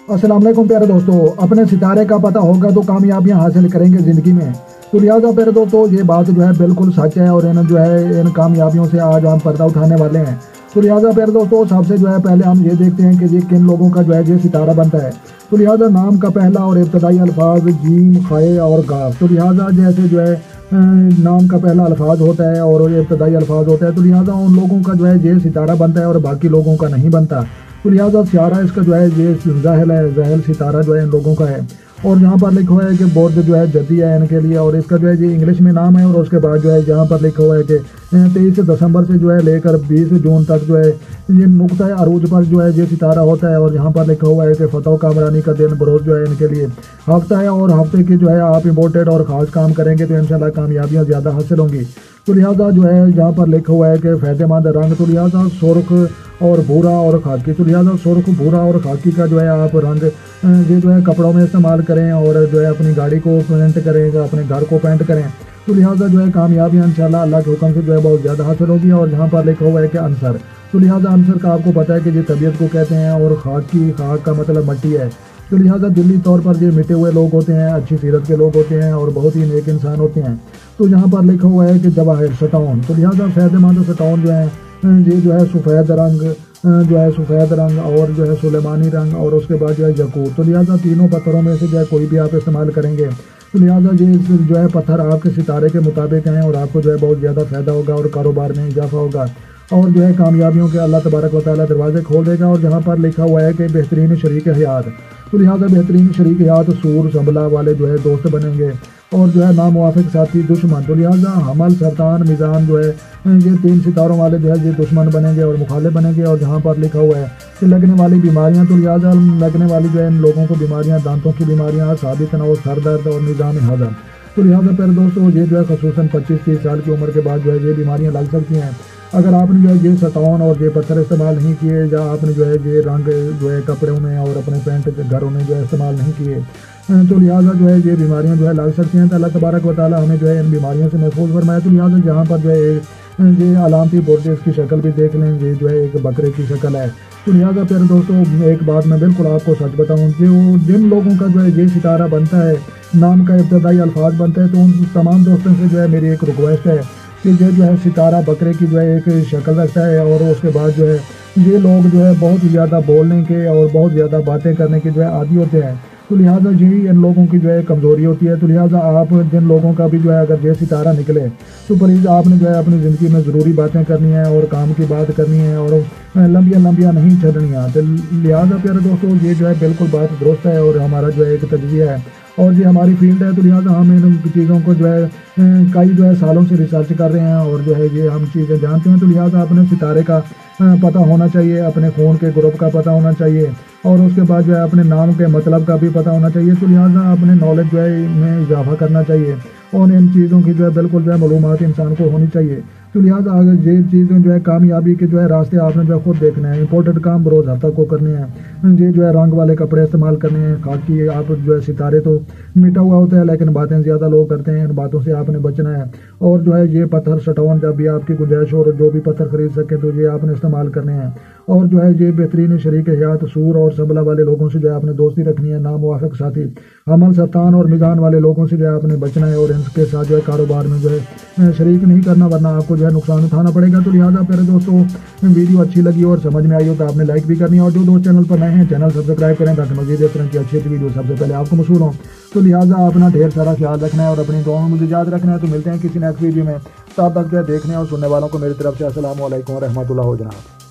अस्सलाम वालेकुम प्यारे दोस्तों, अपने सितारे का पता होगा तो कामयाबियां हासिल करेंगे ज़िंदगी में। तो लिहाजा प्यारे दोस्तों ये बात जो है बिल्कुल सच है और इन जो है इन कामयाबियों से आज हम पर्दा उठाने वाले हैं। तो लिहाजा प्यारे दोस्तों सबसे जो है पहले हम ये देखते हैं कि ये किन लोगों का जो है ये सितारा बनता है। तो लिहाजा नाम का पहला और इब्तदाई अल्फाज जीम, खे और गाफ। तो लिहाजा जैसे जो है नाम का पहला अल्फाज होता है और इब्तदाई अल्फाज होता है, तो लिहाजा उन लोगों का जो है ये सितारा बनता है और बाकी लोगों का नहीं बनता। तो लिहाजा सियारा इसका जो है ये ज़हल है, ज़हल सितारा जो है इन लोगों का है। और यहाँ पर लिखा हुआ है कि बुर्द जो है जदी है इनके लिए, और इसका जो है ये इंग्लिश में नाम है। और उसके बाद जो है यहाँ पर लिखा हुआ है कि 23 दिसंबर से जो है लेकर 20 जून तक जो है ये नुक्ता अरूज पर जो है ये सितारा होता है। और यहाँ पर लिखा हुआ है कि फतह कामरानी का दिन बरोज़ जो है इनके लिए हफ्ता है, और हफ्ते की जो है आप इम्पोर्टेड और ख़ास काम करेंगे तो इंशाल्लाह कामयाबियाँ ज़्यादा हासिल होंगी। तो लिहाजा जो है यहाँ पर लिखा हुआ है कि फ़ायदेमंद रंग, तो लिहाजा सुर्ख और भूरा और खाकी। तो लिहाजा सुर्ख, भूरा और खाकी का जो है आप रंग ये जो है कपड़ों में इस्तेमाल करें और जो है अपनी गाड़ी को पेंट करें, अपने घर को पेंट करें। तो लिहाजा जो है कामयाबियाँ इंशाल्लाह अल्लाह के हुक्म से जो है बहुत ज़्यादा हासिल होगी। और यहाँ पर लिखा हुआ है कि अंसर, तो लिहाजा अंसर का आपको पता है कि ये तबीयत को कहते हैं, और खाक का मतलब मट्टी है। तो लिहाजा दिल्ली तौर पर ये मिटे हुए लोग होते हैं, अच्छी सीरत के लोग होते हैं और बहुत ही नेक इंसान होते हैं। तो यहाँ पर लिखा हुआ है कि जवाहिर सटौन, तो लिहाजा फ़ायदेमंद सटौन जो है ये जो है सफ़ेद रंग और जो है सुलेमानी रंग, और उसके बाद जो है यकूत। तो लिहाजा तीनों पत्थरों में से जो है कोई भी आप इस्तेमाल करेंगे तो लिहाजा ये जो है पत्थर आपके सितारे के मुताबिक हैं और आपको जो है बहुत ज़्यादा फ़ायदा होगा और कारोबार में इजाफा होगा और जो है कामयाबियों के अल्लाह तबारक व तआला दरवाजे खोल देगा। और जहाँ पर लिखा हुआ है कि बेहतरीन शरीक हयात, तो लिहाजा बेहतरीन शरीक हयात सूर संभला वाले जो है दोस्त बनेंगे और जो है नामुवाफिक साथी दुश्मन। तो लिहाजा हमल, सरतान, मिज़ान जो है ये 3 सितारों वाले जो है ये दुश्मन बनेंगे और मुखालिफ बनेंगे। और जहाँ पर लिखा हुआ है कि लगने वाली बीमारियाँ, तो लिहाजा लगने वाली जो है इन लोगों को बीमारियाँ दांतों की बीमारियाँ, साबित तनाव, सर दर्द और निज़ाम हज़म। तो लिहाजा प्यारे दोस्तों ये जो है ख़ुसूसन 25-30 साल की उम्र के बाद जो है ये बीमारियाँ लग सकती हैं अगर आपने जो है ये सतौन और ये पत्थर इस्तेमाल नहीं किए, या आपने जो है ये रंग जो है कपड़ों में और अपने पेंट घरों में जो है इस्तेमाल नहीं किए। तो लिहाजा जो है ये बीमारियां जो है लग सकती हैं। तो अल्लाह तबारक व तआला हमें जो है इन बीमारियों से महफूज फरमाए। तो लिहाजा जहाँ पर जो है ये अलामती बुर्ज, इसकी शक्ल भी देख लें, ये जो है एक बकरे की शक्ल है। तो लिहाजा प्यारे दोस्तों एक बात मैं बिल्कुल आपको सच बताऊँ कि वो जिन लोगों का जो है ये सितारा बनता है, नाम का इब्तदाई अल्फाज बनता है, तो उन तमाम दोस्तों से जो है मेरी एक रिक्वेस्ट है कि ये जो है सितारा बकरे की जो है एक शक्ल रखता है और उसके बाद जो है ये लोग जो है बहुत ज़्यादा बोलने के और बहुत ज़्यादा बातें करने के जो है आदी होते हैं। तो लिहाजा यही इन लोगों की जो है कमज़ोरी होती है। तो लिहाजा आप जिन लोगों का भी जो है अगर ये सितारा निकले तो प्लीज़ आपने जो है अपनी ज़िंदगी में ज़रूरी बातें करनी है और काम की बात करनी है और लंबियाँ नहीं छड़नियाँ। तो लिहाजा प्यारे दोस्तों ये जो है बिल्कुल बात दुरुस्त है और हमारा जो है एक तजज़िया है और ये हमारी फील्ड है। तो लिहाजा हम इन चीज़ों को जो है कई जो है सालों से रिसर्च कर रहे हैं और जो है ये हम चीज़ें जानते हैं। तो लिहाजा अपने सितारे का पता होना चाहिए, अपने ख़ून के ग्रुप का पता होना चाहिए और उसके बाद जो है अपने नाम के मतलब का भी पता होना चाहिए। तो लिहाजा अपने नॉलेज जो है में इजाफा करना चाहिए और इन चीज़ों की जो है बिल्कुल जो है मालूमात इंसान को होनी चाहिए। तो लिहाजा अगर ये चीज़ें जो है कामयाबी के जो है रास्ते आपने जो है खुद देखने हैं, इंपॉर्टेंट काम बरोज़ हफ्ता को करने हैं, ये जो है रंग वाले कपड़े इस्तेमाल करने हैं, खाकी आप जो है सितारे तो मिटा हुआ होता है लेकिन बातें ज़्यादा लोग करते हैं, इन बातों से आपने बचना है। और जो है ये पत्थर सटौन जब भी आपकी गुंजाइश और जो भी पत्थर खरीद सके तो ये आपने इस्तेमाल करने हैं। और जो है ये बेहतरीन शरीक हयात सूर और सबला वाले लोगों से जो है आपने दोस्ती रखनी है, नामुवाफिक साथी, हमल, सरतान और मिज़ान वाले लोगों से जो है आपने बचना है और इनके साथ जो है कारोबार में जो है शरीक नहीं करना वरना आपको जो है नुकसान उठाना पड़ेगा। तो लिहाजा प्यारे दोस्तों वीडियो अच्छी लगी और समझ में आई हो तो आपने लाइक भी करनी है और जो दोस्त चैनल पर नए हैं चैनल सब्सक्राइब करें ताकि मज़ीद इस तरह की अच्छी वीडियो सबसे पहले आपको मशहूर हों। तो लिहाजा अपना ढेर सारा ख्याल रखना है और अपनी दुआओं में मुझे याद रखना है। तो मिलते हैं किसी नेक्स्ट वीडियो में, तब तक जो है देखने और सुनने वालों को मेरी तरफ से अस्सलाम वालेकुम व रहमतुल्लाह जनाब।